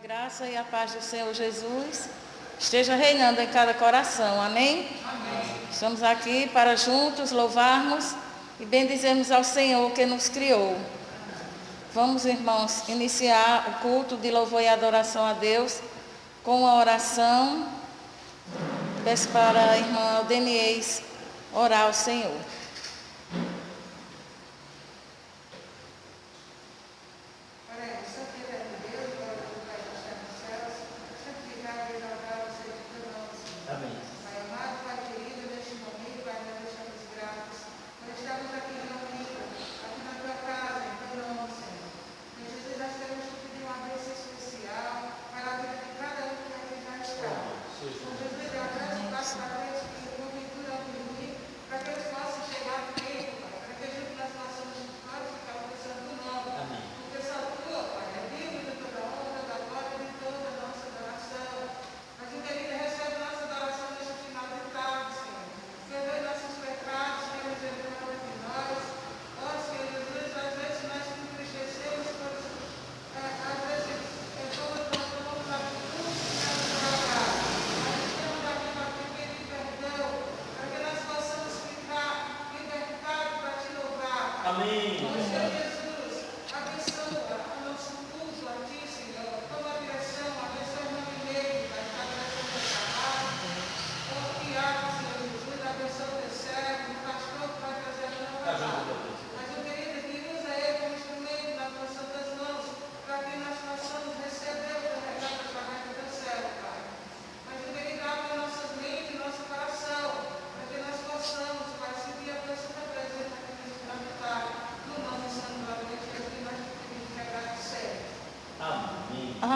graça e a paz do Senhor Jesus esteja reinando em cada coração, amém? Amém. Estamos aqui para juntos louvarmos e bendizermos ao Senhor que nos criou. Vamos, irmãos, iniciar o culto de louvor e adoração a Deus com uma oração. Peço para a irmã Aldeniez orar ao Senhor.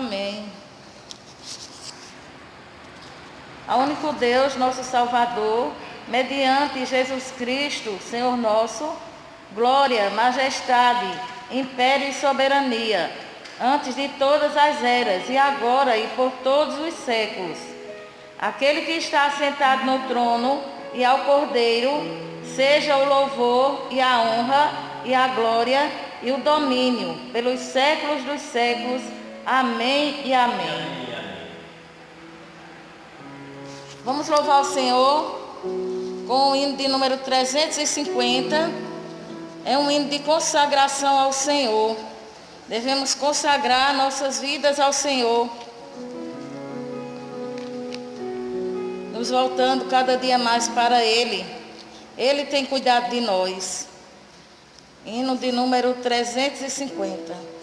Amém. Ao único Deus, nosso Salvador, mediante Jesus Cristo, Senhor nosso, glória, majestade, império e soberania, antes de todas as eras, e agora e por todos os séculos. Aquele que está assentado no trono e ao Cordeiro, seja o louvor e a honra e a glória e o domínio pelos séculos dos séculos. Amém e amém. Vamos louvar o Senhor com o hino de número 350. É um hino de consagração ao Senhor. Devemos consagrar nossas vidas ao Senhor, nos voltando cada dia mais para Ele. Ele tem cuidado de nós. Hino de número 350.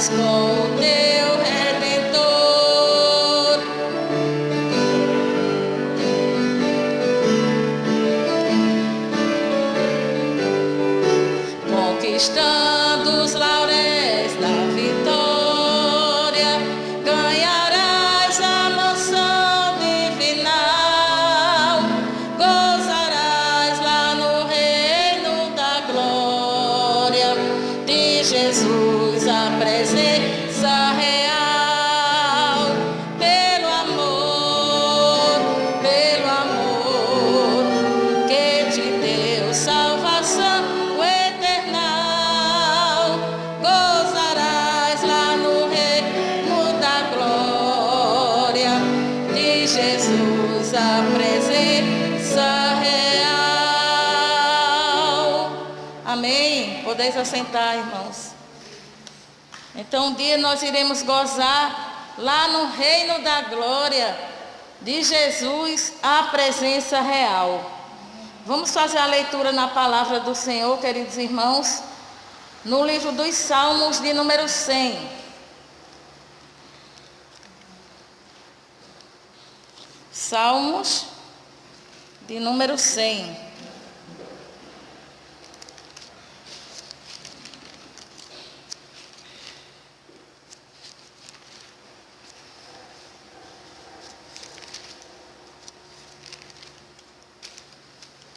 com o teu Redentor. conquistando os lauréis da vitória, ganharás a mansão divinal, gozarás lá no reino da glória de Jesus, a presença real. Pelo amor que te deu salvação eternal, gozarás lá no reino da glória de Jesus, a presença real. Amém? Podeis assentar, irmãos. Então um dia nós iremos gozar lá no reino da glória de Jesus, a presença real. Vamos fazer a leitura na palavra do Senhor, queridos irmãos, no livro dos Salmos de número 100. Salmos de número 100.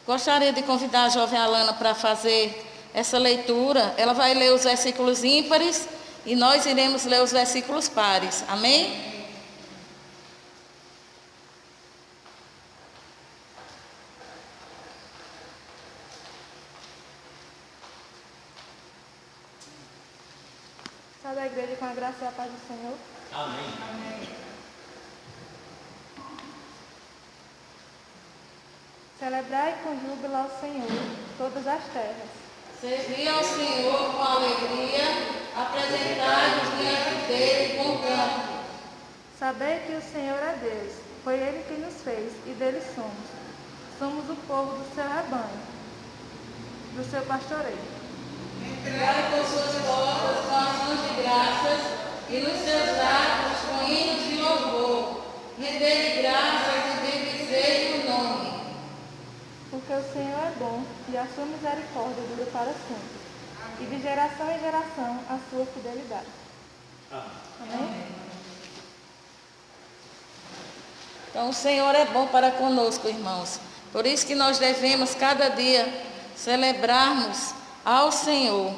Gostaria de convidar a jovem Alana para fazer essa leitura. Ela vai ler os versículos ímpares e nós iremos ler os versículos pares. Amém? Sai da igreja com a graça e a paz do Senhor. Amém. Amém. Celebrai com júbilo ao Senhor todas as terras. Servi ao Senhor com alegria, apresentai-vos diante dele com canto. Sabei que o Senhor é Deus, foi Ele que nos fez e dele somos. Somos o povo do seu rebanho, do seu pastoreio. Entrai por suas portas com ações de graças e nos seus atos com hinos de louvor. Rendei graças e bendizei o nome. Porque o Senhor é bom e a sua misericórdia dura para sempre. E de geração em geração a sua fidelidade. Amém? Então o Senhor é bom para conosco, irmãos. Por isso que nós devemos cada dia celebrarmos ao Senhor.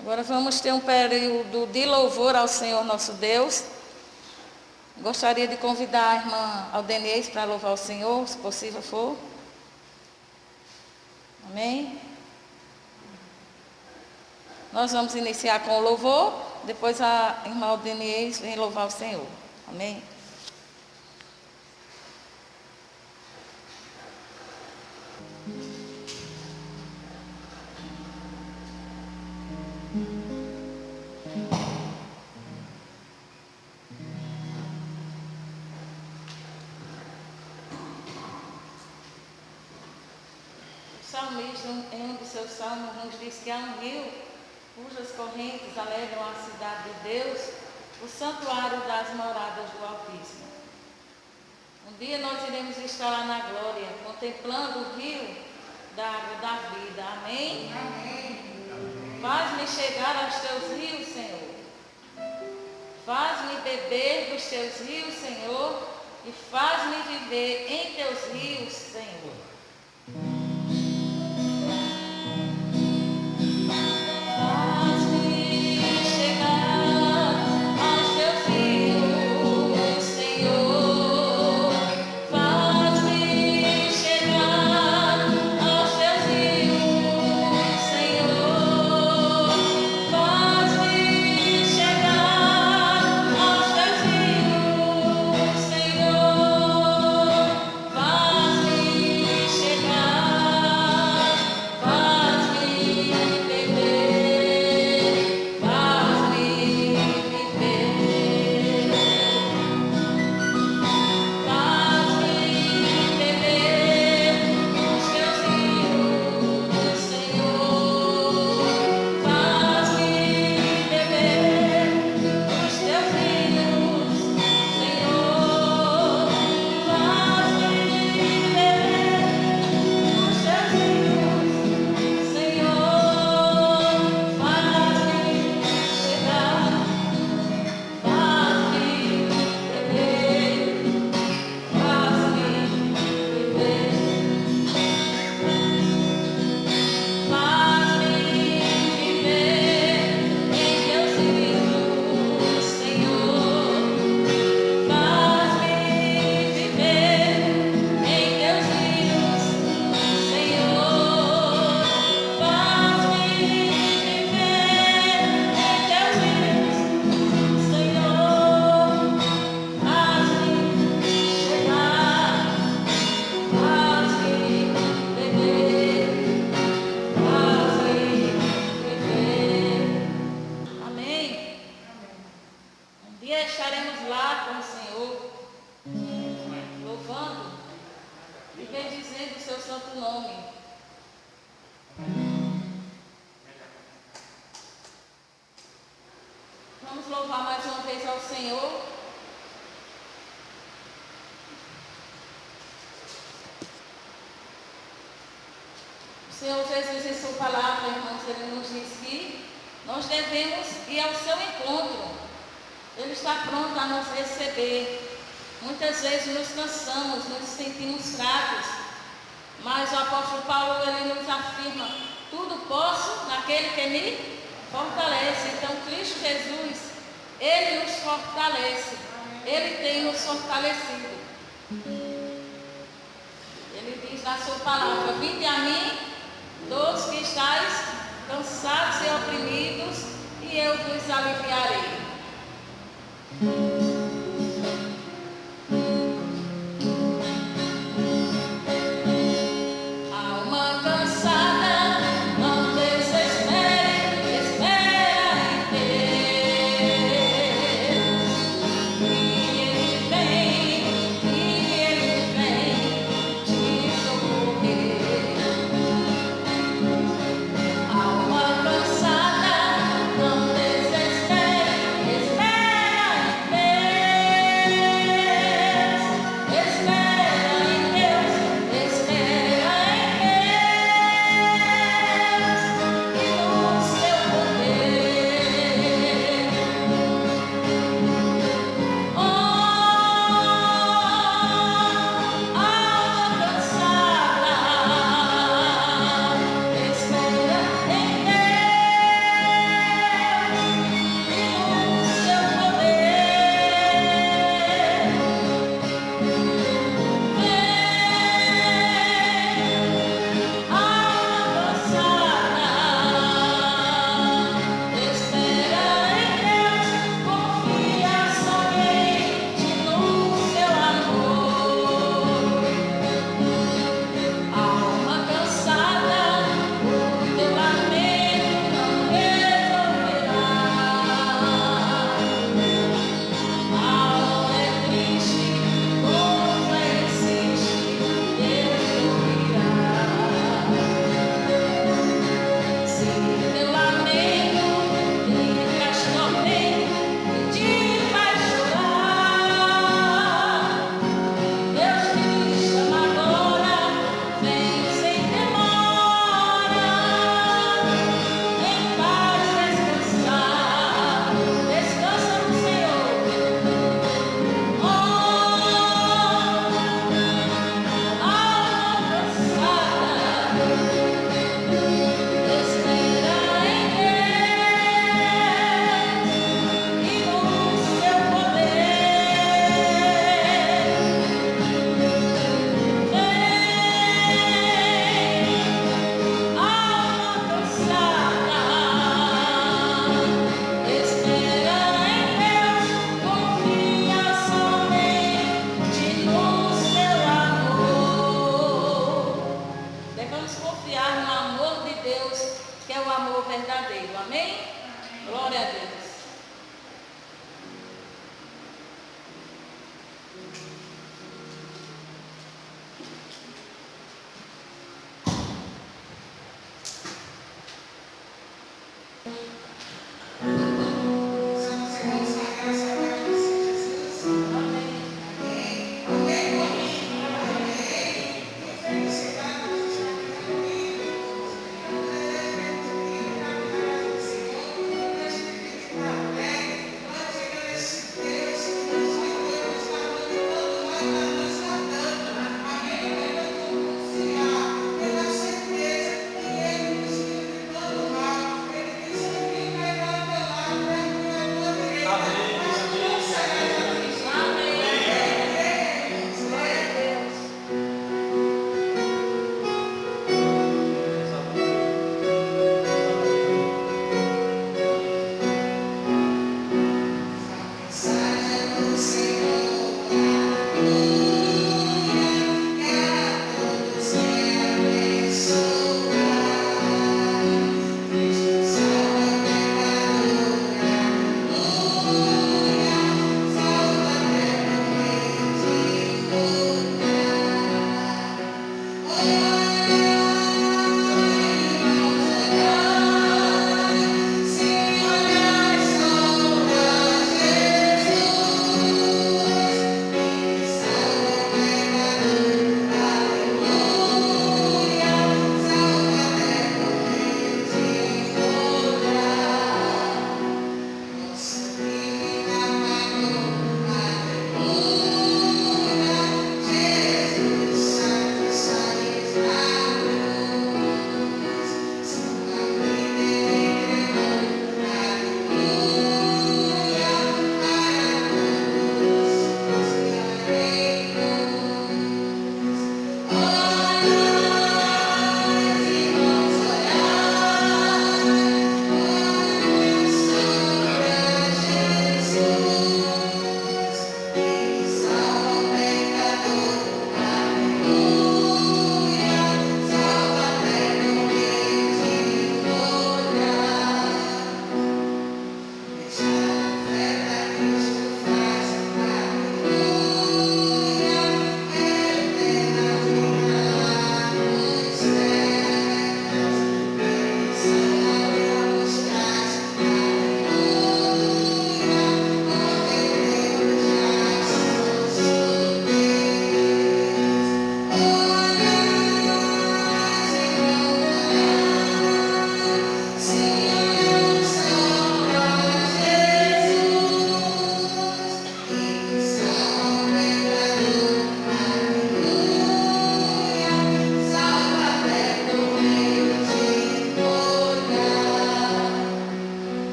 Agora vamos ter um período de louvor ao Senhor nosso Deus. Gostaria de convidar a irmã Aldeniez para louvar o Senhor, se possível for. Amém? Nós vamos iniciar com o louvor, depois a irmã Aldeniez vem louvar o Senhor. Amém? O salmista, em um de seus salmos, nos diz que há um rio cujas correntes alegram a cidade de Deus, o santuário das moradas do Altíssimo. Um dia nós iremos estar lá na glória, contemplando o rio da água da vida. Amém? Amém. Faz-me chegar aos teus rios, Senhor. Faz-me beber dos teus rios, Senhor, e faz-me viver em teus rios, Senhor. Faz e bendizendo o seu santo nome. Vamos louvar mais uma vez ao Senhor. O Senhor Jesus, em sua palavra, irmãos, Ele nos diz que nós devemos ir ao seu encontro. Ele está pronto a nos receber. Muitas vezes nos cansamos, nos sentimos fracos, mas o apóstolo Paulo, ele nos afirma: tudo posso naquele que me fortalece. Então Cristo Jesus, Ele nos fortalece, Ele tem nos fortalecido. Ele diz na sua palavra: vinde a mim, todos que estáis cansados e oprimidos, e eu vos aliviarei.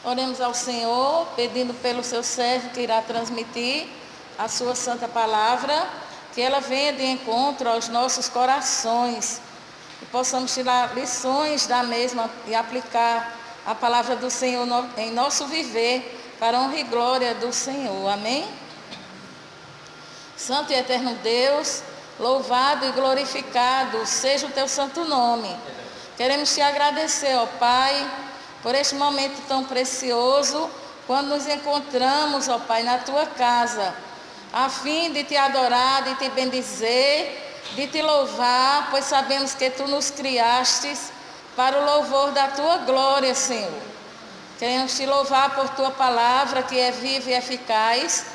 Oremos ao Senhor, pedindo pelo seu servo que irá transmitir a sua santa palavra, que ela venha de encontro aos nossos corações e possamos tirar lições da mesma e aplicar a palavra do Senhor em nosso viver, para a honra e glória do Senhor. Amém? Santo e eterno Deus, louvado e glorificado seja o teu santo nome. Queremos te agradecer, ó Pai, por este momento tão precioso, quando nos encontramos, ó Pai, na tua casa, a fim de te adorar, de te bendizer, de te louvar, pois sabemos que tu nos criastes para o louvor da tua glória, Senhor. Queremos te louvar por tua palavra, que é viva e eficaz,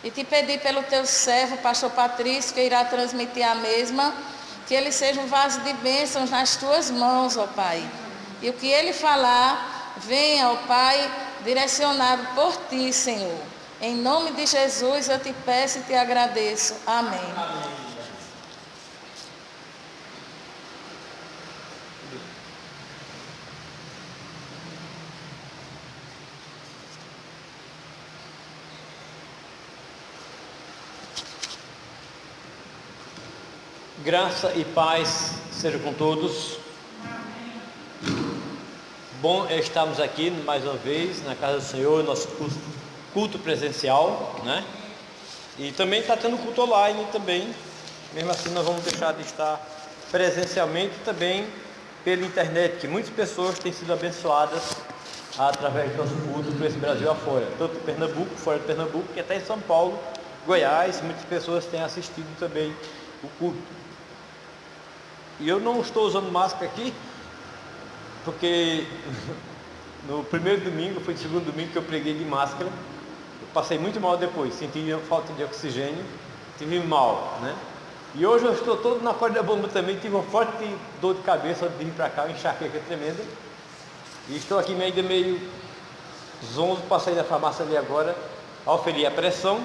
e te pedir pelo teu servo, pastor Patrício, que irá transmitir a mesma, que ele seja um vaso de bênçãos nas tuas mãos, ó Pai. E o que ele falar, venha, ó Pai, direcionado por ti, Senhor. Em nome de Jesus eu te peço e te agradeço. Amém. Amém. Graça e paz sejam com todos. Bom estarmos aqui mais uma vez na casa do Senhor, nosso culto presencial, né? E também está tendo culto online também. Mesmo assim, nós vamos deixar de estar presencialmente também pela internet, que muitas pessoas têm sido abençoadas através do nosso culto por esse Brasil afora, tanto em Pernambuco, fora de Pernambuco, que até em São Paulo, Goiás, muitas pessoas têm assistido também o culto. E eu não estou usando máscara aqui, porque no primeiro domingo, foi o segundo domingo que eu preguei de máscara, eu passei muito mal depois, senti falta de oxigênio, tive mal, né? E hoje eu estou todo na corda bamba também, tive uma forte dor de cabeça de vir para cá, uma enxaqueca tremenda, e estou aqui ainda meio zonzo, passei da farmácia ali agora, oferir a pressão,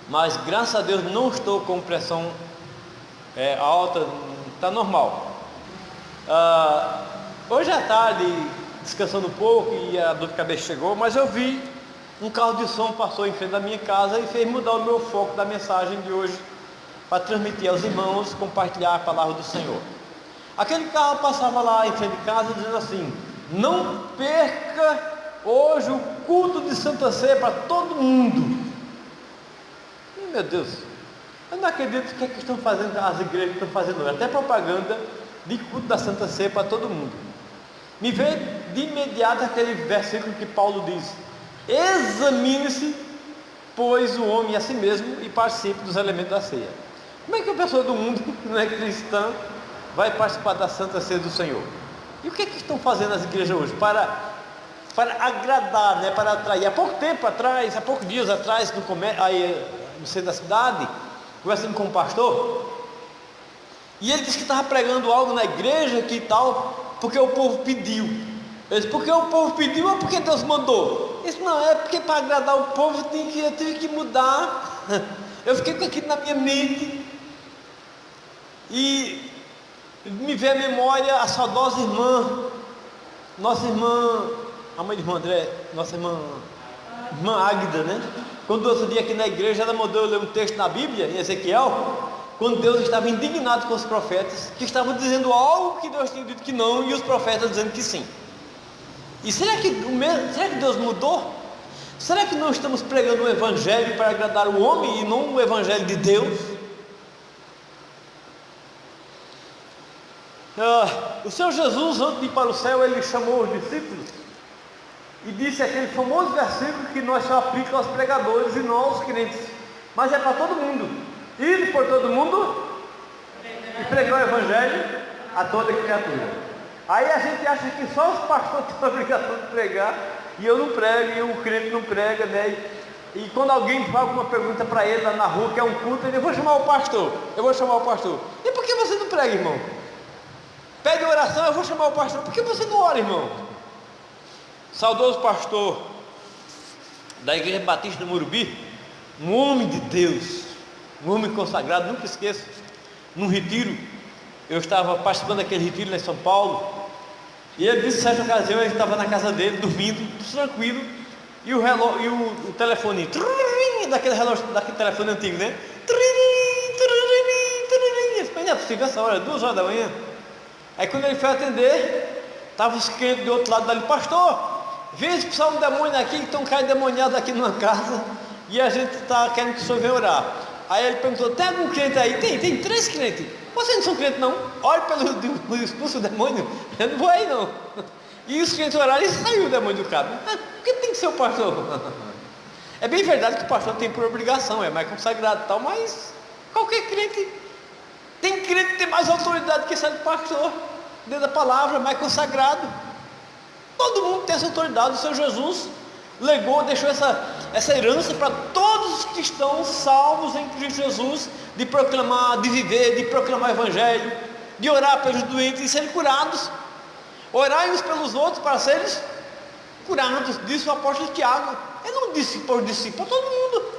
mas graças a Deus não estou com pressão alta, está normal. Hoje à tarde, descansando um pouco e a dor de cabeça chegou, mas eu vi um carro de som passou em frente da minha casa e fez mudar o meu foco da mensagem de hoje, para transmitir aos irmãos, compartilhar a palavra do Senhor. Aquele carro passava lá em frente de casa dizendo assim: não perca hoje o culto de Santa Ceia para todo mundo. E, meu Deus, Eu não acredito que é que estão fazendo, as igrejas estão fazendo, até propaganda de culto da Santa Ceia para todo mundo. Me veio de imediato aquele versículo que Paulo diz: examine-se, pois, o homem a si mesmo e participe dos elementos da ceia. Como é que a pessoa do mundo que não é cristã vai participar da Santa Ceia do Senhor? E o que é que estão fazendo as igrejas hoje? Para agradar, né? Para atrair. Há poucos dias atrás, no centro da cidade, conversando com um pastor, e ele disse que estava pregando algo na igreja que tal, porque o povo pediu. Eu disse: porque o povo pediu ou porque Deus mandou? Ele disse: não, é porque para agradar o povo eu tive que mudar. Eu fiquei com aquilo na minha mente, e me veio à memória a saudosa irmã, nossa irmã, a mãe de irmão André, nossa irmã Águida, né? Quando outro dia aqui na igreja, ela mandou eu ler um texto na Bíblia, em Ezequiel, quando Deus estava indignado com os profetas, que estavam dizendo algo que Deus tinha dito que não, e os profetas dizendo que sim. E será que Deus mudou? Será que não estamos pregando o evangelho para agradar o homem e não o evangelho de Deus? O Senhor Jesus, antes de ir para o céu, ele chamou os discípulos e disse aquele famoso versículo que nós só aplicamos aos pregadores e não aos crentes, mas é para todo mundo: ir por todo mundo e pregar o evangelho a toda criatura. Aí a gente acha que só os pastores têm a obrigação de pregar, e eu não prego, e o crente não prega, né? E quando alguém faz alguma pergunta para ele lá na rua, que é um culto, ele: eu vou chamar o pastor. E por que você não prega, irmão? Pede oração: eu vou chamar o pastor. Por que você não ora, irmão? Saudoso pastor da Igreja Batista do Murubi, um homem de Deus, um homem consagrado, nunca esqueço, num retiro, eu estava participando daquele retiro lá em São Paulo, e ele disse, certa ocasião, ele estava na casa dele, dormindo, tranquilo, e o relógio, e o telefone, daquele relógio, daquele telefone antigo, né? Não é possível essa hora, 2 horas da manhã. Aí quando ele foi atender, estavam os crentes do outro lado dali: pastor, vem expulsar um demônio aqui, que estão caindo demoniados aqui numa casa, e a gente está querendo que o senhor venha orar. Aí ele perguntou: tem algum crente aí? Tem 3 crentes. Vocês não são crentes não? Ore pelo expulso o demônio. Eu não vou aí não. E os crentes oraram e saiu o demônio do cara. Por que tem que ser o pastor? É bem verdade que o pastor tem por obrigação, é mais consagrado e tal, mas qualquer crente, tem crente que tem mais autoridade que esse pastor, dentro da palavra, mais consagrado. Todo mundo tem essa autoridade. O Senhor Jesus legou, deixou essa herança para todos os que estão salvos em Cristo Jesus, de proclamar, de viver, de proclamar o evangelho, de orar pelos doentes e serem curados. Orai uns pelos outros para serem curados, disse o apóstolo Tiago. Ele não disse por discípulo, para todo mundo.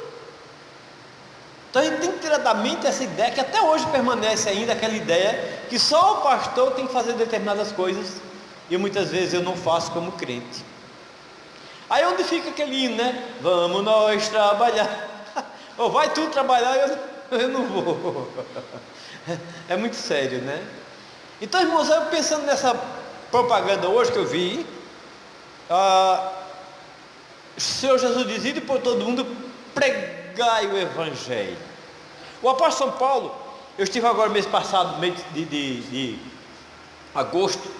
Então a gente tem que tirar da mente essa ideia, que até hoje permanece ainda aquela ideia, que só o pastor tem que fazer determinadas coisas, e muitas vezes eu não faço como crente. Aí onde fica aquele hino, né? Vamos nós trabalhar. Ou vai tu trabalhar, eu não vou. É muito sério, né? Então, irmãos, eu pensando nessa propaganda hoje que eu vi, o Senhor Jesus diz: ide por todo mundo, pregai o evangelho. O apóstolo São Paulo, eu estive agora mês passado, mês de agosto,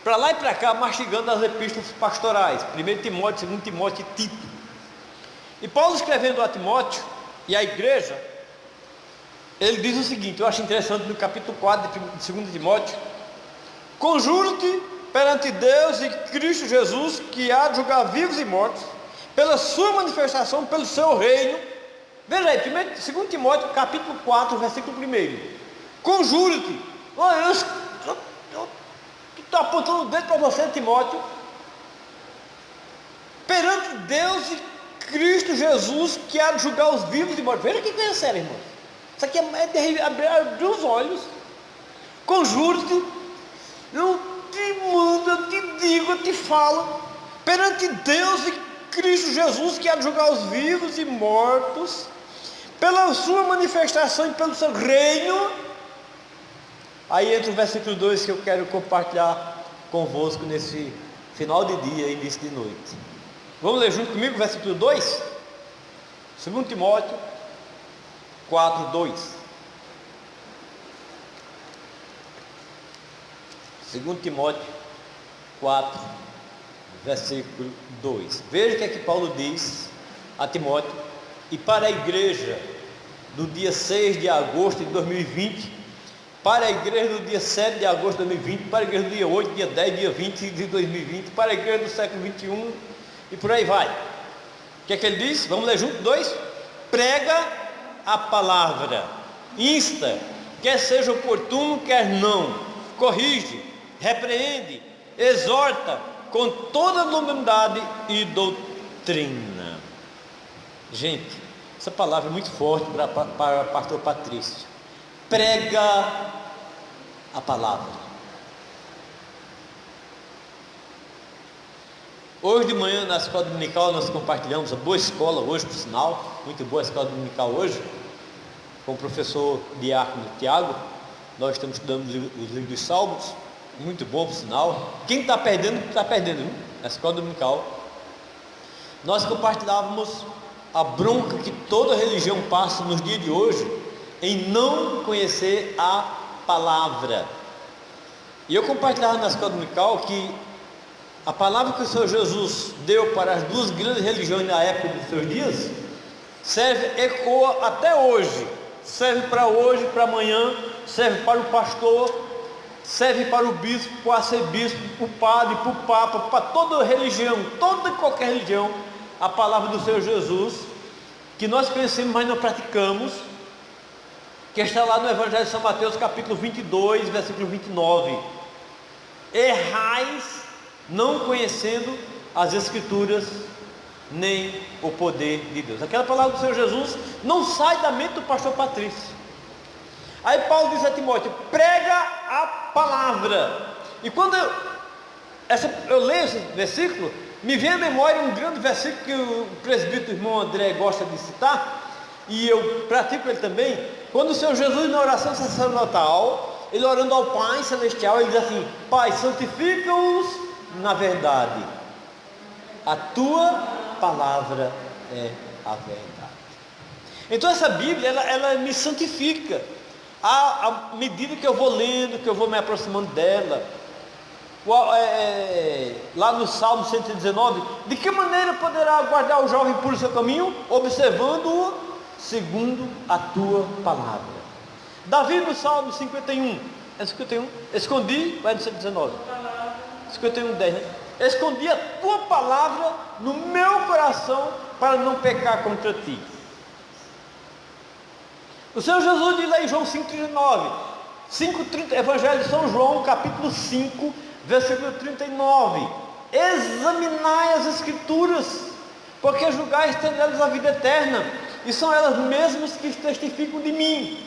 para lá e para cá, mastigando as epístolas pastorais, 1 Timóteo, 2 Timóteo e Tito. E Paulo, escrevendo a Timóteo e a igreja, ele diz o seguinte, eu acho interessante, no capítulo 4 de 2 Timóteo: conjuro-te perante Deus e Cristo Jesus, que há de julgar vivos e mortos, pela sua manifestação, pelo seu reino. Veja aí, 2 Timóteo, capítulo 4, versículo 1. Conjuro-te. Estou apontando o dedo para você, Timóteo, perante Deus e Cristo Jesus, que há de julgar os vivos e mortos. Veja que coisa séria, irmão. Isso aqui é de abrir os olhos. Conjuro-te, eu te mando, eu te digo, eu te falo, perante Deus e Cristo Jesus, que há de julgar os vivos e mortos, pela sua manifestação e pelo seu reino. Aí entra o versículo 2 que eu quero compartilhar convosco nesse final de dia e início de noite. Vamos ler junto comigo o versículo 2? 2 Timóteo, 4:2. 2 Timóteo 4, versículo 2. Veja o que é que Paulo diz a Timóteo e para a igreja do dia 6 de agosto de 2020, para a igreja do dia 7 de agosto de 2020, para a igreja do dia 8, dia 10, dia 20 de 2020, para a igreja do século 21 e por aí vai. O que é que ele diz? Vamos ler junto? 2. Prega a palavra, insta, quer seja oportuno, quer não, corrige, repreende, exorta com toda lumidade e doutrina. Gente, essa palavra é muito forte para o pastor Patrício. Prega a palavra. Hoje de manhã na escola dominical nós compartilhamos a boa escola hoje, por sinal, muito boa a escola dominical hoje, com o professor Diácono Tiago. Nós estamos estudando os livros dos Salmos, muito bom por sinal. Quem está perdendo, viu? Na escola dominical. Nós compartilhávamos a bronca que toda religião passa nos dias de hoje em não conhecer a palavra. E eu compartilhava na escola dominical que a palavra que o Senhor Jesus deu para as duas grandes religiões na época dos seus dias ecoa até hoje, serve para hoje, para amanhã, serve para o pastor, serve para o bispo, para o arcebispo, para o padre, para o papa, para toda religião, toda e qualquer religião. A palavra do Senhor Jesus, que nós conhecemos, mas não praticamos, que está lá no Evangelho de São Mateus, capítulo 22, versículo 29. Errais, não conhecendo as Escrituras, nem o poder de Deus. Aquela palavra do Senhor Jesus não sai da mente do pastor Patrício. Aí Paulo diz a Timóteo: prega a palavra. E quando eu leio esse versículo, me vem à memória um grande versículo que o presbítero irmão André gosta de citar, e eu pratico ele também. Quando o Senhor Jesus, na oração sacerdotal, ele orando ao Pai Celestial, ele diz assim: Pai, santifica-os na verdade, a tua palavra é a verdade. Então essa Bíblia, ela me santifica à medida que eu vou lendo, que eu vou me aproximando dela. Lá no Salmo 119, de que maneira poderá guardar o jovem por seu caminho? Observando-o segundo a tua palavra. Davi no Salmo 51, é 51? Escondi, vai no 119, 51, 10, né? Escondi a tua palavra no meu coração para não pecar contra ti. O Senhor Jesus diz lá em João 5,39, 5,30, Evangelho de São João, capítulo 5, versículo 39: examinai as Escrituras, porque julgais ter nelas a vida eterna, e são elas mesmas que testificam de mim.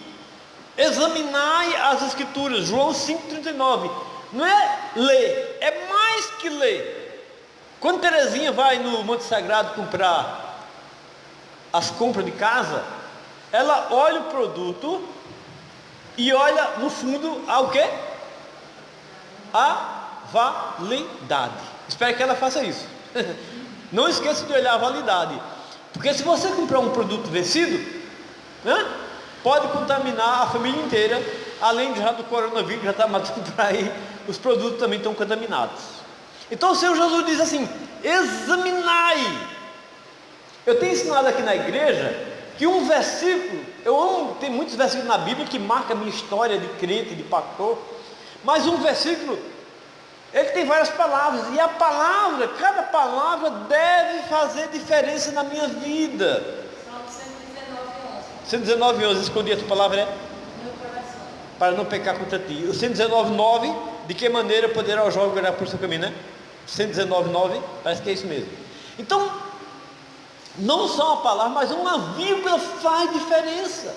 Examinai as Escrituras, João 5,39. Não é ler, é mais que ler. Quando Terezinha vai no Monte Sagrado comprar as compras de casa, ela olha o produto e olha no fundo o quê? A validade. Espero que ela faça isso. Não esqueça de olhar a validade, porque se você comprar um produto vencido, né, pode contaminar a família inteira. Além já do coronavírus, já está matando por aí, os produtos também estão contaminados. Então o Senhor Jesus diz assim: examinai. Eu tenho ensinado aqui na igreja que um versículo, eu amo, tem muitos versículos na Bíblia que marcam a minha história de crente, de pastor, mas um versículo, ele tem várias palavras, e a palavra, cada palavra deve fazer diferença na minha vida. Salmo 119, 11. 119:11, escondi a tua palavra, é? Para não pecar contra ti. O 119:9, de que maneira poderá o jovem guardar por seu caminho, né? 119:9, parece que é isso mesmo. Então, não só uma palavra, mas uma vírgula faz diferença.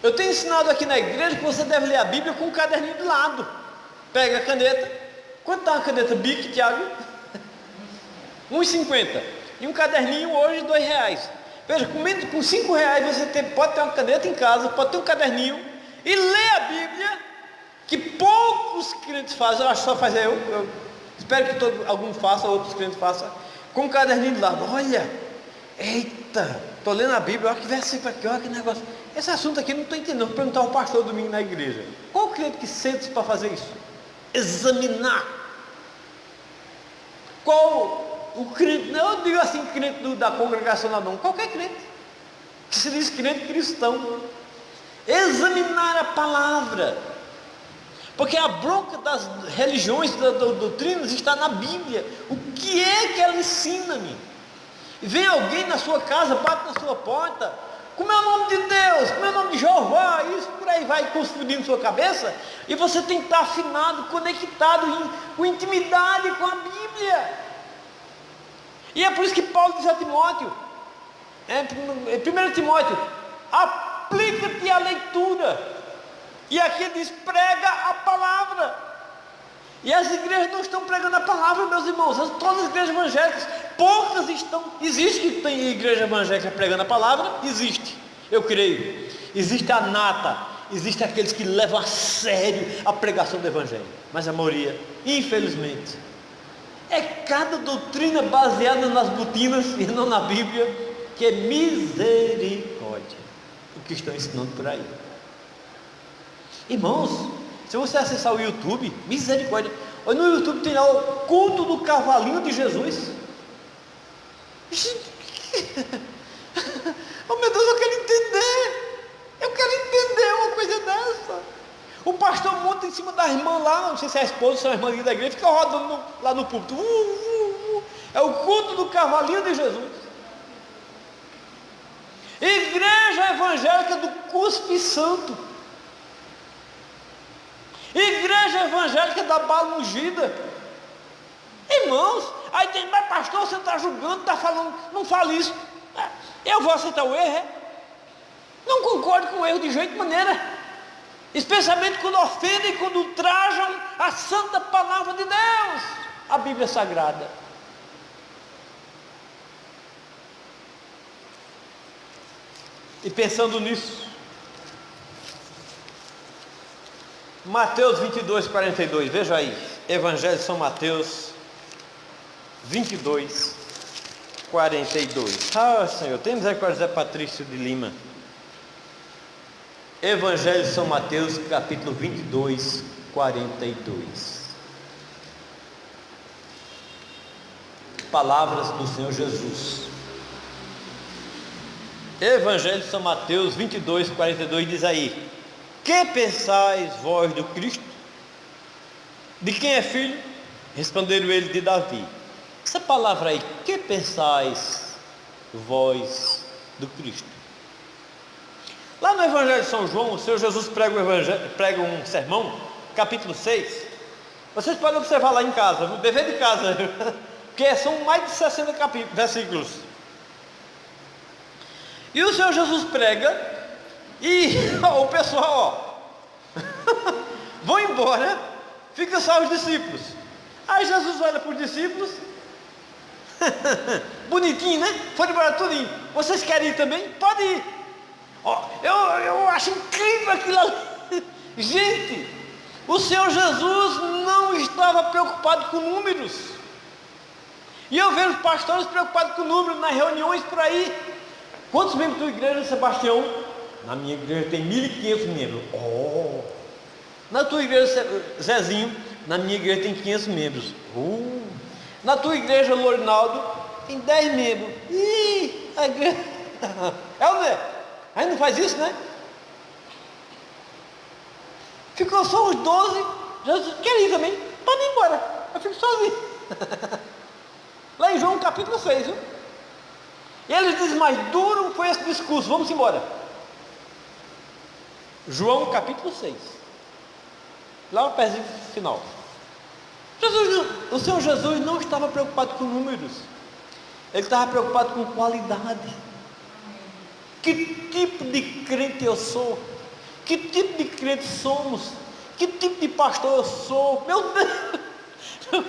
Eu tenho ensinado aqui na igreja que você deve ler a Bíblia com um caderninho do lado. Pega a caneta. Quanto está uma caneta Bic, Tiago? 1,50. E um caderninho hoje R$2. Veja, com R$5 você pode ter uma caneta em casa, pode ter um caderninho e ler a Bíblia, que poucos crentes fazem. Eu acho que só faz eu espero que algum faça, outros crentes façam, com um caderninho do lado. Olha, eita, Estou lendo a Bíblia, olha que versículo aqui, olha que negócio. Esse assunto aqui eu não estou entendendo. Vou perguntar ao pastor domingo na igreja. Qual crente que sente para fazer isso? Examinar. Qual o crente, não eu digo assim, crente da congregação não, qualquer crente, que se diz crente cristão. Examinar a palavra. Porque a bronca das religiões, das doutrinas está na Bíblia. O que é que ela ensina-me? Vem alguém na sua casa, bate na sua porta, como é o nome de Deus, como é o nome de Jeová, isso por aí vai confundindo sua cabeça, e você tem que estar afinado, conectado com intimidade com a Bíblia. E é por isso que Paulo diz a Timóteo, em 1 Timóteo, aplica-te à leitura. E aqui ele diz, prega a palavra. E as igrejas não estão pregando a palavra, meus irmãos. Todas as igrejas evangélicas, poucas estão. Existe que tem igreja evangélica pregando a palavra? Existe, eu creio. Existe a nata, existe aqueles que levam a sério a pregação do evangelho. Mas a maioria, infelizmente, é cada doutrina baseada nas botinas e não na Bíblia, que é misericórdia o que estão ensinando por aí. Irmãos, se você acessar o YouTube, misericórdia, olha, no YouTube tem lá o culto do cavalinho de Jesus. Oh meu Deus, eu quero entender uma coisa dessa. O pastor monta em cima da irmã lá, não sei se é a esposa ou se é a irmã da igreja, fica rodando lá no púlpito. É o culto do cavalinho de Jesus. Igreja evangélica do cuspe santo. Igreja evangélica da bala ungida. Irmãos, aí tem, mas pastor, você está julgando, está falando, não fale isso. Eu vou aceitar o erro, é? Não concordo com o erro de jeito de maneira. Especialmente quando ofendem e quando ultrajam a santa palavra de Deus, a Bíblia Sagrada. E pensando nisso, Mateus 22, 42, veja aí, Evangelho de São Mateus 22, 42. Ah, Senhor, tem misericórdia, Zé Patrício de Lima. Evangelho de São Mateus, capítulo 22, 42. Palavras do Senhor Jesus. Evangelho de São Mateus 22, 42 diz aí: que pensais vós do Cristo? De quem é filho? Responderam ele, de Davi. Essa palavra aí, que pensais vós do Cristo? Lá no Evangelho de São João, o Senhor Jesus prega um sermão, capítulo 6. Vocês podem observar lá em casa, o dever de casa, porque são mais de 60 versículos. E o Senhor Jesus prega, e o pessoal, vão embora, fica só os discípulos. Aí Jesus olha para os discípulos, bonitinho, né? Foram embora tudinho. Vocês querem ir também? Pode ir. Eu acho incrível aquilo ali. Gente, o Senhor Jesus não estava preocupado com números. E eu vejo pastores preocupados com números nas reuniões por aí. Quantos membros da igreja, Sebastião? Na minha igreja tem 1.500 membros. Na tua igreja, Zezinho, na minha igreja tem 500 membros. Na tua igreja, Lorinaldo, tem 10 membros. A igreja... É ou não é? Aí não faz isso, né? Ficou só os 12. Jesus quer ir também. Pode ir embora. Eu fico sozinho. Lá em João capítulo 6, viu? E eles dizem, mas duro foi esse discurso, vamos embora. João capítulo 6. Lá no pezinho final. O Senhor Jesus não estava preocupado com números. Ele estava preocupado com qualidade. Que tipo de crente eu sou? Que tipo de crente somos? Que tipo de pastor eu sou? Meu Deus!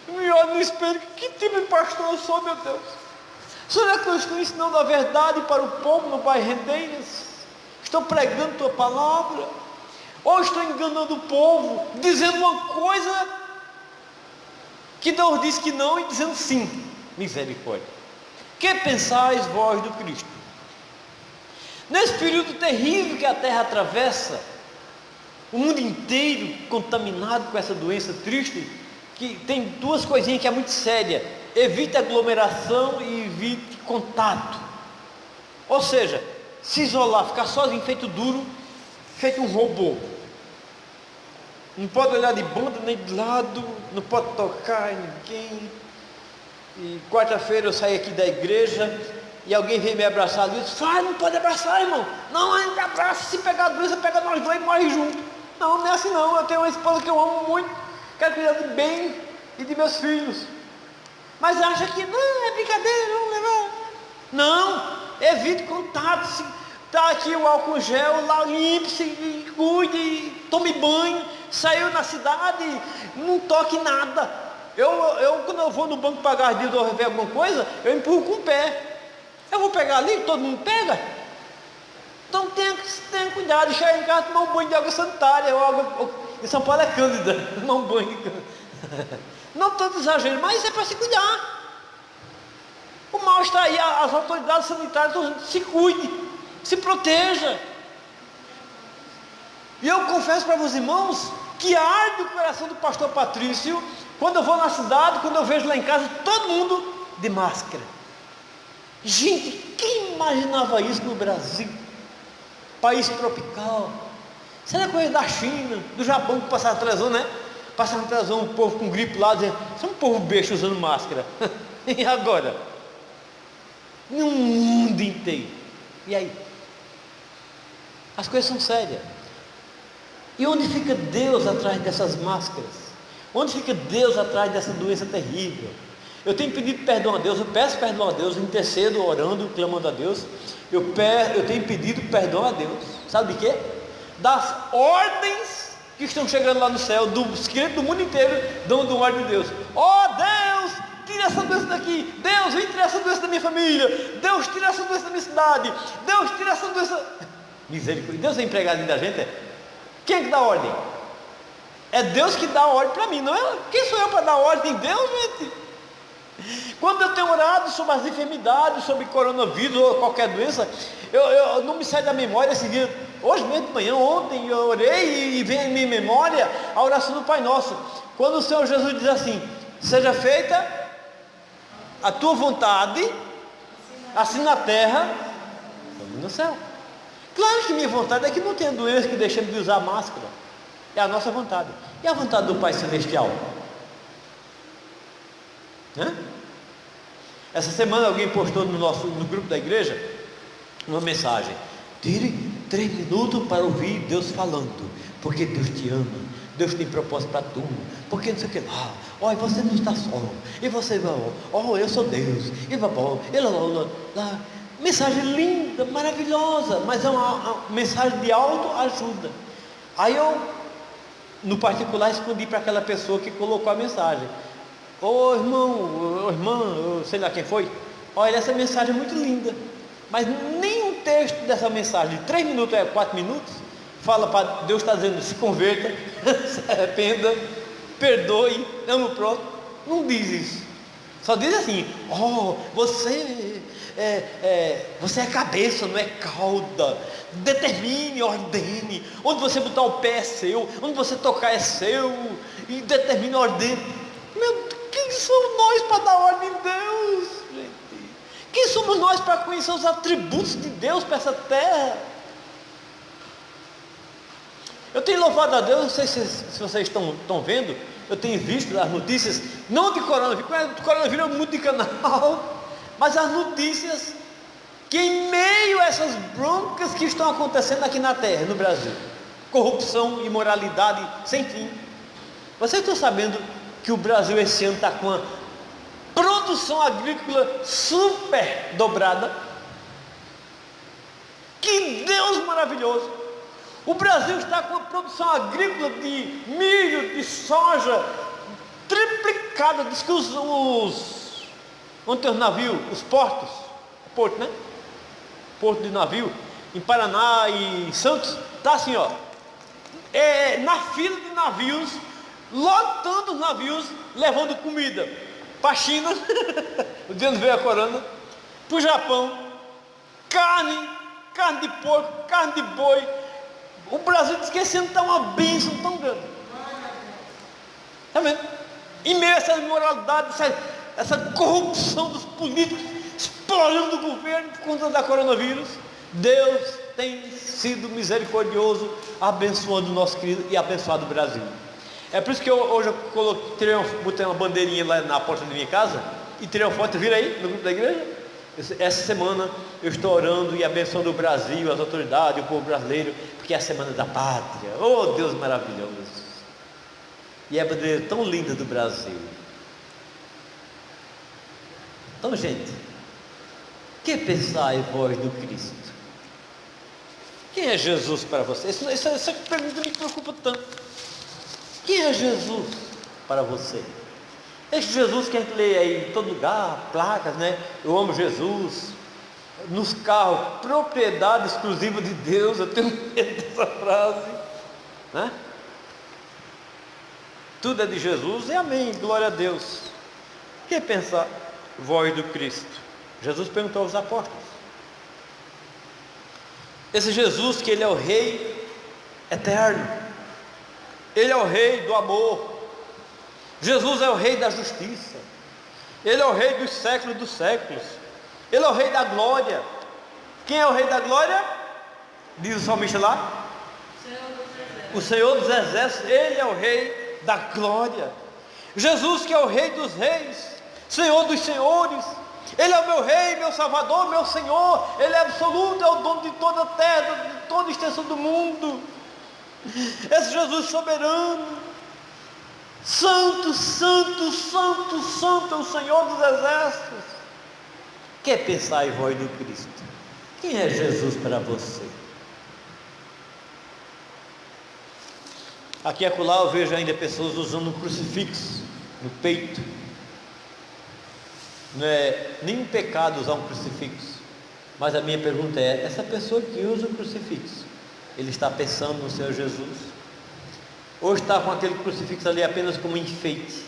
Me olho no espelho, que tipo de pastor eu sou, meu Deus? Será que eu estou ensinando a verdade para o povo no bairro Rendeiras? Estou pregando tua palavra? Ou estou enganando o povo, dizendo uma coisa que Deus disse que não e dizendo sim? Misericórdia. Que pensais vós do Cristo? Nesse período terrível que a terra atravessa, o mundo inteiro contaminado com essa doença triste, que tem duas coisinhas que é muito séria: evite aglomeração e evite contato. Ou seja, se isolar, ficar sozinho, feito duro, feito um robô. Não pode olhar de banda nem de lado, não pode tocar em ninguém. E quarta-feira eu saí aqui da igreja e alguém veio me abraçar e disse: não pode abraçar, irmão. Não, ainda abraça, se pegar a doença, pega nós dois e morre junto. Não, não é assim não. Eu tenho uma esposa que eu amo muito, quero cuidar do bem e de meus filhos. Mas acha que não, é brincadeira, vamos levar. Não, evite contato. Se está aqui o álcool gel, lá limpe-se, cuide, tome banho. Saiu na cidade, não toque nada. Eu quando eu vou no banco pagar as dívidas ou rever alguma coisa, eu empurro com o pé. Eu vou pegar ali, todo mundo pega. Então tenha cuidado, chegar em casa, tomar um banho de água sanitária, ou água, em São Paulo é cândida, tomar um banho de cândida. Não tanto exagero, mas isso é para se cuidar. O mal está aí, as autoridades sanitárias, se cuide, se proteja. E eu confesso para os irmãos que arde o coração do pastor Patrício quando eu vou na cidade, quando eu vejo lá em casa todo mundo de máscara. Gente, quem imaginava isso no Brasil? País tropical. Será coisa da China, do Japão, que passava televisão, né? Passava televisão, um povo com gripe lá, dizendo: isso é um povo besta usando máscara. E agora? No mundo inteiro. E aí? As coisas são sérias. E onde fica Deus atrás dessas máscaras? Onde fica Deus atrás dessa doença terrível? Eu tenho pedido perdão a Deus, eu peço perdão a Deus, eu intercedo, orando, clamando a Deus. Eu tenho pedido perdão a Deus. Sabe de quê? Das ordens que estão chegando lá no céu, dos crentes do mundo inteiro, dando ordem de Deus. Deus, tira essa doença daqui. Deus, vem tirar essa doença da minha família. Deus, tira essa doença da minha cidade. Deus, tira essa doença. Misericórdia. Deus é empregado da gente, é? Quem é que dá ordem? É Deus que dá ordem para mim, não é? Quem sou eu para dar ordem? Deus, gente. Quando eu tenho orado sobre as enfermidades, sobre coronavírus ou qualquer doença, eu não me sai da memória esse dia. Hoje mesmo de manhã, ontem eu orei e vem em minha memória a oração do Pai Nosso. Quando o Senhor Jesus diz assim: seja feita a tua vontade, assim na terra como no céu. Claro que minha vontade é que não tenha doença que deixemos de usar máscara. É a nossa vontade. E a vontade do Pai Celestial? Essa semana alguém postou no grupo da igreja uma mensagem: tire 3 minutos para ouvir Deus falando, porque Deus te ama, Deus tem propósito para tu, porque não sei o que lá, você não está só, e você vai, eu sou Deus, e lá. Mensagem linda, maravilhosa, mas é uma mensagem de autoajuda. Aí eu, no particular, respondi para aquela pessoa que colocou a mensagem: irmã, sei lá quem foi, olha, essa mensagem é muito linda, mas nem um texto dessa mensagem de 3 minutos, 4 minutos, fala para Deus, está dizendo: se converta, se arrependa, perdoe, ame o próximo. Não diz isso. Só diz assim: você é cabeça, não é cauda. Determine, ordene. Onde você botar o pé é seu, onde você tocar é seu. E determine, ordene. Quem somos nós para dar ordem em Deus, gente? Quem somos nós para conhecer os atributos de Deus para essa terra? Eu tenho louvado a Deus, não sei se vocês estão vendo, eu tenho visto as notícias, não de coronavírus é muito de canal, mas as notícias que em meio a essas broncas que estão acontecendo aqui na terra, no Brasil, corrupção, imoralidade sem fim. Vocês estão sabendo que o Brasil esse ano está com uma produção agrícola super dobrada? Que Deus maravilhoso! O Brasil está com uma produção agrícola de milho, de soja triplicada. Diz que onde tem os navios, os portos, porto, né? Porto de navio, em Paraná e Santos, está assim, na fila de navios, lotando os navios, levando comida para a China, o dia não veio a corona, para o Japão, carne, carne de porco, carne de boi. O Brasil diz que esse ano está uma bênção tão grande. Está vendo? Em meio a essa imoralidade, essa corrupção dos políticos, explorando o governo por conta da coronavírus, Deus tem sido misericordioso, abençoando o nosso querido e abençoado o Brasil. É por isso que hoje eu botei uma bandeirinha lá na porta da minha casa e tirei uma foto, vira aí no grupo da igreja. Essa semana eu estou orando e abençoando o Brasil, as autoridades, o povo brasileiro, porque é a semana da pátria. Oh, Deus maravilhoso! E é a bandeira tão linda do Brasil. Então, gente, que pensai vós do Cristo? Quem é Jesus para você? Essa pergunta me preocupa tanto. Quem é Jesus para você? Esse Jesus que a gente lê aí em todo lugar, placas, né? Eu amo Jesus. Nos carros, propriedade exclusiva de Deus. Eu tenho medo dessa frase, né? Tudo é de Jesus e amém, glória a Deus. Que pensar vós do Cristo? Jesus perguntou aos apóstolos. Esse Jesus que ele é o Rei eterno, ele é o Rei do amor, Jesus é o Rei da justiça, ele é o Rei dos séculos, ele é o Rei da glória. Quem é o Rei da glória? Diz o salmista lá, o Senhor dos exércitos, ele é o Rei da glória. Jesus que é o Rei dos reis, Senhor dos senhores, ele é o meu Rei, meu Salvador, meu Senhor, ele é absoluto, é o dono de toda a terra, de toda a extensão do mundo. Esse Jesus soberano, santo, santo, santo, santo é o Senhor dos exércitos. Que pensar em vós do Cristo? Quem é Jesus para você? Aqui e acolá eu vejo ainda pessoas usando um crucifixo no peito. Não é nenhum pecado usar um crucifixo, mas a minha pergunta é: essa pessoa que usa o crucifixo, ele está pensando no Senhor Jesus? Ou está com aquele crucifixo ali apenas como enfeite,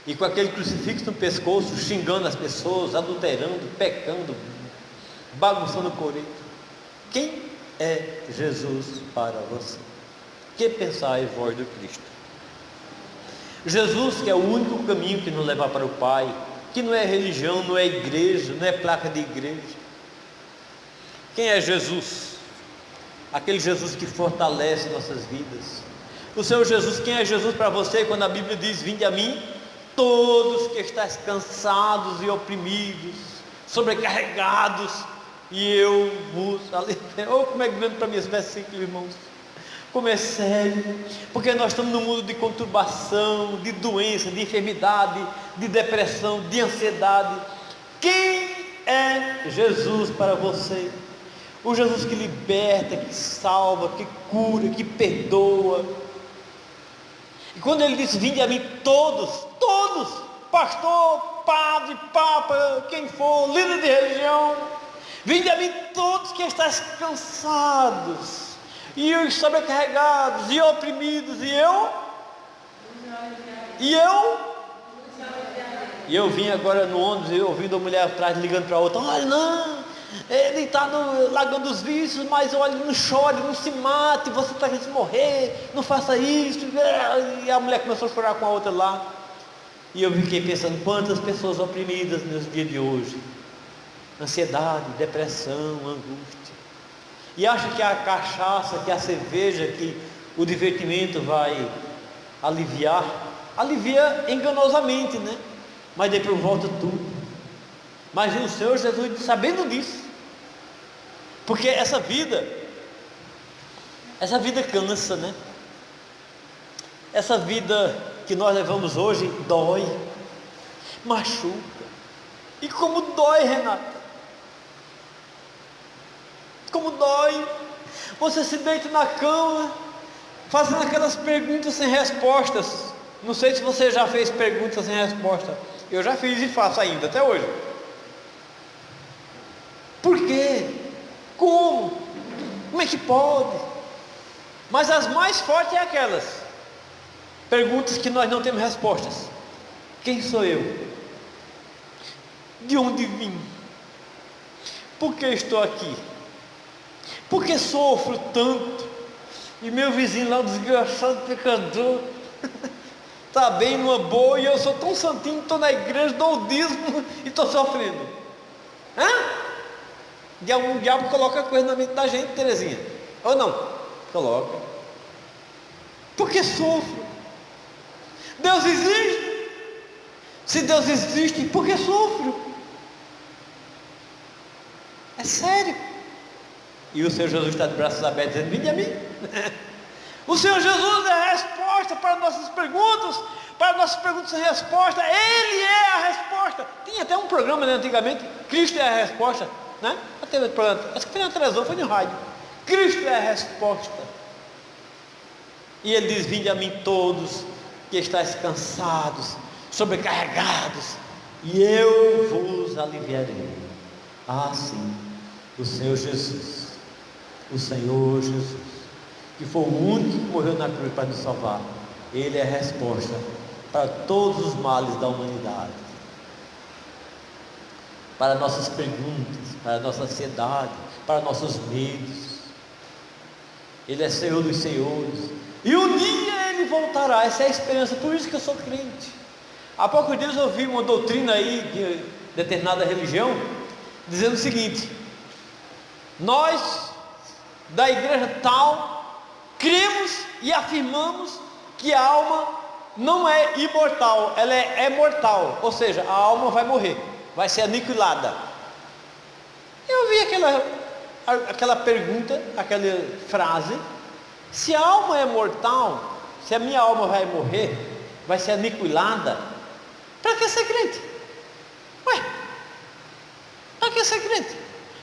e com aquele crucifixo no pescoço, xingando as pessoas, adulterando, pecando, bagunçando o coreto? Quem é Jesus para você? Que pensai vós do Cristo? Jesus, que é o único caminho que nos leva para o Pai, que não é religião, não é igreja, não é placa de igreja. Quem é Jesus? Aquele Jesus que fortalece nossas vidas. O Senhor Jesus. Quem é Jesus para você quando a Bíblia diz: vinde a mim todos que estáis cansados e oprimidos, sobrecarregados, e eu vos aliviarei. Oh, como é grande para mim esse versículo, irmãos. Como é sério, porque nós estamos num mundo de conturbação, de doença, de enfermidade, de depressão, de ansiedade. Quem é Jesus para você? O Jesus que liberta, que salva, que cura, que perdoa. E quando ele disse: vinde a mim todos, pastor, padre, papa, quem for, líder de religião, vinde a mim todos que estáis cansados e os sobrecarregados e oprimidos, e eu vim agora no ônibus, eu ouvindo a mulher atrás ligando para a outra: olha, não, ele está largando os vícios, mas olha, não chore, não se mate, você está querendo morrer, não faça isso. E a mulher começou a chorar com a outra lá, e eu fiquei pensando: quantas pessoas oprimidas nos dias de hoje, ansiedade, depressão, angústia. E acha que a cachaça, que a cerveja, que o divertimento vai aliviar. Alivia enganosamente, né? Mas depois volta tudo. Mas o Senhor Jesus, sabendo disso, porque essa vida cansa, né? Essa vida que nós levamos hoje dói, machuca. E como dói, Renata? Como dói. Você se deita na cama, fazendo aquelas perguntas sem respostas. Não sei se você já fez perguntas sem resposta. Eu já fiz e faço ainda, até hoje. Por quê? Como? Como é que pode? Mas as mais fortes é aquelas perguntas que nós não temos respostas. Quem sou eu? De onde vim? Por que estou aqui? Por que sofro tanto? E meu vizinho lá, o desgraçado pecador, está bem numa boa, e eu sou tão santinho, estou na igreja, dou o dízimo e estou sofrendo. O diabo coloca coisa na mente da gente, Terezinha, ou não? Coloca. Por que sofro? Deus existe? Se Deus existe, por que sofro? É sério. E o Senhor Jesus está de braços abertos dizendo: vinde a mim. O Senhor Jesus é a resposta para nossas perguntas sem resposta. Ele é a resposta. Tinha até um programa, né, antigamente, Cristo é a resposta, né? Até o programa, acho que foi na televisão, foi no rádio. Cristo é a resposta. E ele diz: vinde a mim todos que estáis cansados, sobrecarregados, e eu vos aliviarei. Ah, sim, o Senhor Jesus, que foi o único que morreu na cruz para nos salvar. Ele é a resposta para todos os males da humanidade, para nossas perguntas, para nossa ansiedade, para nossos medos. Ele é Senhor dos senhores, e um dia Ele voltará. Essa é a esperança, por isso que eu sou crente. Há poucos dias eu ouvi uma doutrina aí de determinada religião, dizendo o seguinte: nós da igreja tal cremos e afirmamos que a alma não é imortal, ela é mortal, ou seja, a alma vai morrer, vai ser aniquilada. Eu vi aquela pergunta, aquela frase: se a alma é mortal, se a minha alma vai morrer, vai ser aniquilada, para que ser crente? Ué, para que ser crente?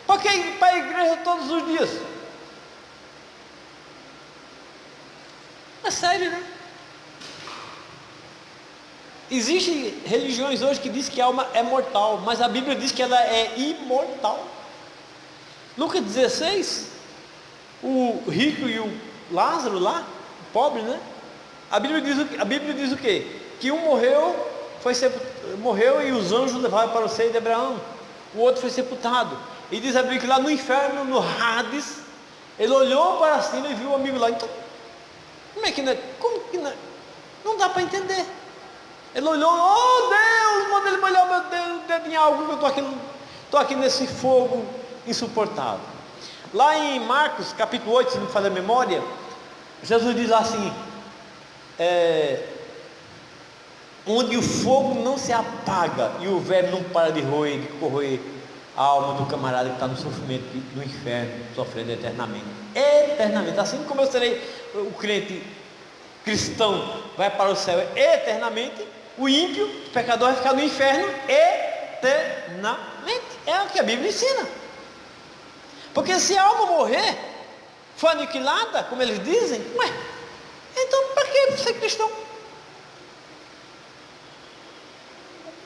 Para que ir para a igreja todos os dias? É sério, né? Existem religiões hoje que dizem que a alma é mortal, mas a Bíblia diz que ela é imortal. Lucas 16, o rico e o Lázaro lá, o pobre, né? A Bíblia diz o quê? Que um morreu e os anjos levaram para o seio de Abraão. O outro foi sepultado. E diz a Bíblia que lá no inferno, no Hades, ele olhou para cima e viu o amigo lá. Então, como que não é? Não dá para entender. Ele olhou: oh Deus, manda ele molhar meu dedo em algo, que eu estou aqui nesse fogo insuportável. Lá em Marcos capítulo 8, se não me falha a memória, Jesus diz assim: onde o fogo não se apaga e o verme não para de corroer a alma do camarada que está no sofrimento do inferno, sofrendo eternamente. Assim como eu serei, o crente cristão vai para o céu eternamente, o ímpio, o pecador, vai ficar no inferno eternamente. É o que a Bíblia ensina. Porque se a alma morrer, for aniquilada, como eles dizem, então para que ser cristão?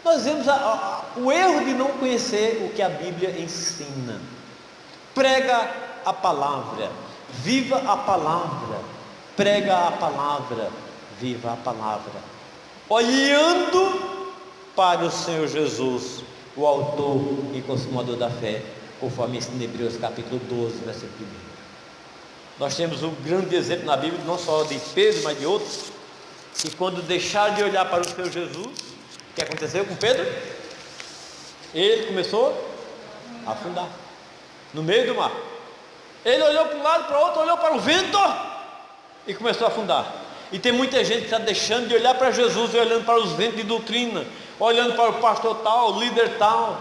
Nós vemos o erro de não conhecer o que a Bíblia ensina. Prega a palavra, viva a palavra, prega a palavra, viva a palavra, olhando para o Senhor Jesus, o autor e consumador da fé, conforme ensina em Hebreus capítulo 12, versículo 1. Nós temos um grande exemplo na Bíblia, não só de Pedro, mas de outros, que quando deixaram de olhar para o Senhor Jesus, o que aconteceu com Pedro? Ele começou a afundar no meio do mar. Ele olhou para um lado, para o outro, olhou para o vento e começou a afundar. E tem muita gente que está deixando de olhar para Jesus e olhando para os ventos de doutrina, olhando para o pastor tal, o líder tal,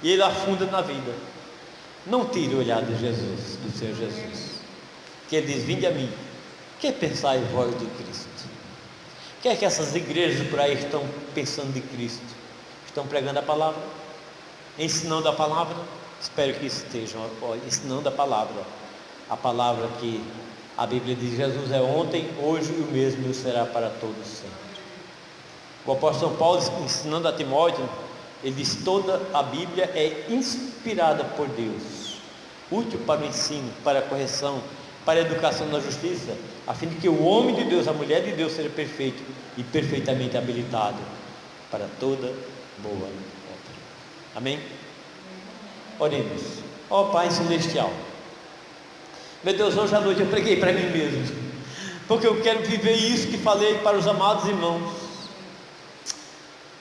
e ele afunda na vida. Não tire o olhar de Jesus, do Senhor Jesus, que ele diz: vinde a mim, que pensai vós de Cristo? O que é que essas igrejas por aí estão pensando de Cristo? Estão pregando a palavra, ensinando a palavra? Espero que estejam ensinando a palavra que a Bíblia diz: Jesus é ontem, hoje e o mesmo será para todos sempre. O apóstolo Paulo, ensinando a Timóteo, ele diz: toda a Bíblia é inspirada por Deus, útil para o ensino, para a correção, para a educação na justiça, a fim de que o homem de Deus, a mulher de Deus, seja perfeito e perfeitamente habilitado para toda boa obra. Amém? Oremos. Ó Pai Celestial, Meu Deus, hoje à noite eu preguei para mim mesmo, porque eu quero viver isso que falei para os amados irmãos.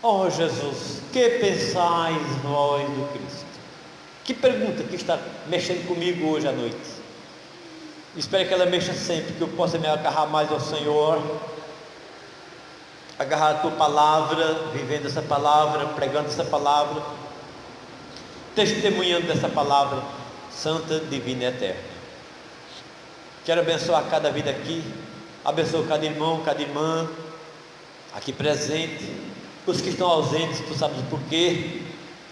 Oh Jesus, que pensais vós do Cristo? Que pergunta que está mexendo comigo hoje à noite? Espero que ela mexa sempre, que eu possa me agarrar mais ao Senhor, agarrar a tua palavra, vivendo essa palavra, pregando essa palavra, testemunhando dessa palavra santa, divina e eterna. Quero abençoar cada vida aqui, abençoa cada irmão, cada irmã aqui presente, os que estão ausentes, tu sabes por quê.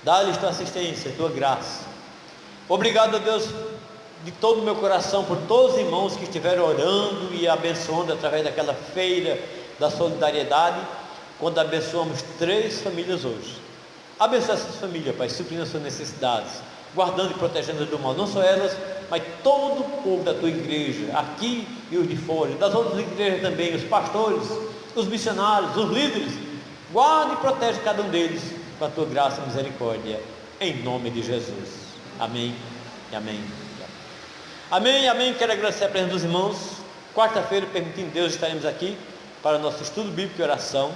Dá-lhes tua assistência, tua graça. Obrigado a Deus de todo o meu coração por todos os irmãos que estiveram orando e abençoando através daquela feira da solidariedade, quando abençoamos 3 famílias hoje. Abençoa essas famílias, Pai, suprindo as suas necessidades, guardando e protegendo do mal, não só elas, mas todo o povo da tua igreja, aqui e os de fora, das outras igrejas também, os pastores, os missionários, os líderes. Guarda e protege cada um deles com a tua graça e misericórdia, em nome de Jesus. Amém e amém. Amém, amém. Quero agradecer a presença dos irmãos. Quarta-feira, permitindo Deus, estaremos aqui para o nosso estudo bíblico e oração.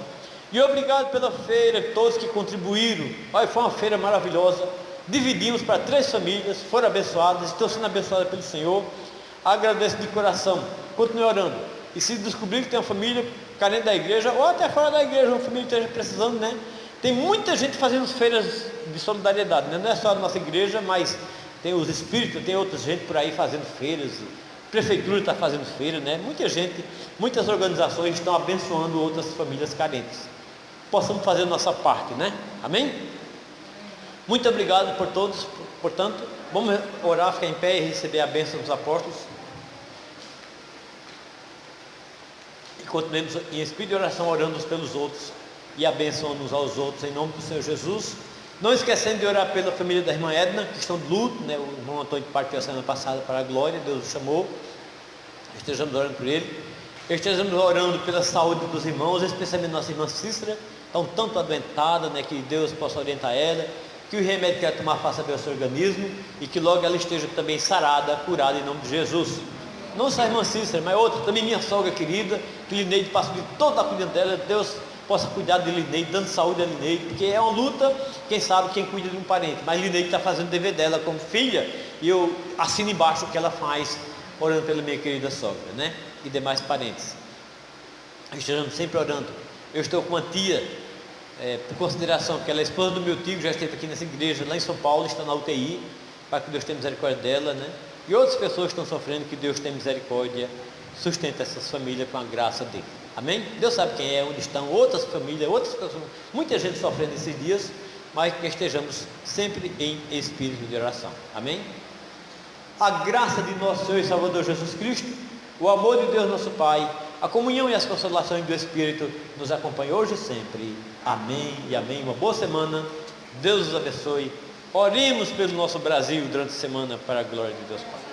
E obrigado pela feira, todos que contribuíram. Olha, foi uma feira maravilhosa. Dividimos para 3 famílias, foram abençoadas, estão sendo abençoadas pelo Senhor. Agradeço de coração. Continue orando. E se descobrir que tem uma família carente da igreja, ou até fora da igreja, uma família que esteja precisando, né? Tem muita gente fazendo feiras de solidariedade, né? Não é só a nossa igreja, mas tem os espíritos, tem outra gente por aí fazendo feiras, a prefeitura está fazendo feira, né? Muita gente, muitas organizações estão abençoando outras famílias carentes. Possamos fazer a nossa parte, né? Amém? Muito obrigado por todos. Portanto, vamos orar, ficar em pé e receber a bênção dos apóstolos. E continuemos em espírito de oração, orando uns pelos outros e abençoando uns aos outros, em nome do Senhor Jesus. Não esquecendo de orar pela família da irmã Edna, que estão de luto, né? O irmão Antônio partiu a semana passada para a glória, Deus o chamou. Estejamos orando por ele. Estejamos orando pela saúde dos irmãos, especialmente nossa irmã Cícera, tão tanto adoentada, né? Que Deus possa orientar ela, que o remédio que ela tomar faça bem ao seu organismo e que logo ela esteja também sarada, curada em nome de Jesus. Não só a irmã Cícera, mas outra, também minha sogra querida, que Lineide passa de toda a cuidando dela. Deus possa cuidar de Lineide, dando saúde a Lineide, porque é uma luta, quem sabe quem cuida de um parente, mas Lineide está fazendo o dever dela como filha, e eu assino embaixo o que ela faz, orando pela minha querida sogra, né? E demais parentes. Estejamos sempre orando. Eu estou com uma tia, por consideração que ela é esposa do meu tio, já esteve aqui nessa igreja lá em São Paulo, está na UTI, para que Deus tenha misericórdia dela, né? E outras pessoas estão sofrendo, que Deus tenha misericórdia, sustenta essas famílias com a graça dele. Amém? Deus sabe quem é, onde estão outras famílias, outras pessoas, muita gente sofrendo esses dias, mas que estejamos sempre em espírito de oração. Amém? A graça de nosso Senhor e Salvador Jesus Cristo, o amor de Deus nosso Pai, a comunhão e as consolações do Espírito nos acompanhem hoje e sempre. Amém e amém. Uma boa semana. Deus os abençoe. Oremos pelo nosso Brasil durante a semana para a glória de Deus Pai.